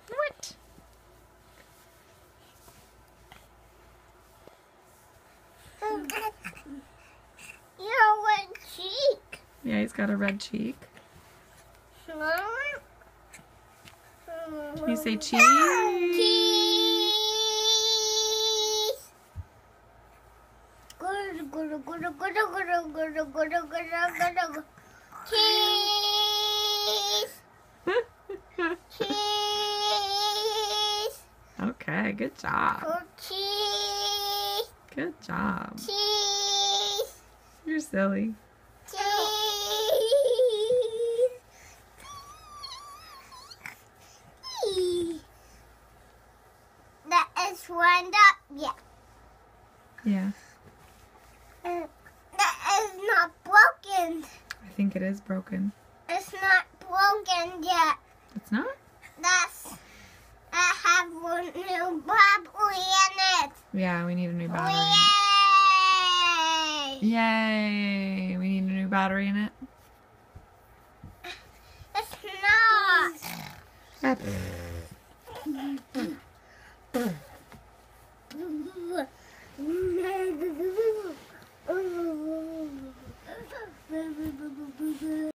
What? Your red cheek. Yeah, he's got a red cheek. Can you say cheese? Cheese. Good, good, good, good, good, good, good, good, good. Cheese. Cheese. Okay, good job. Good cheese. Good job. Cheese. You're silly. Cheese. That is wound up. Yeah. Yeah, That is not broken. I think it is broken. It's not broken yet. It's not? I have a new battery in it. Yeah, we need a new battery in Yay! it. Yay! We need a new battery in it. It's not.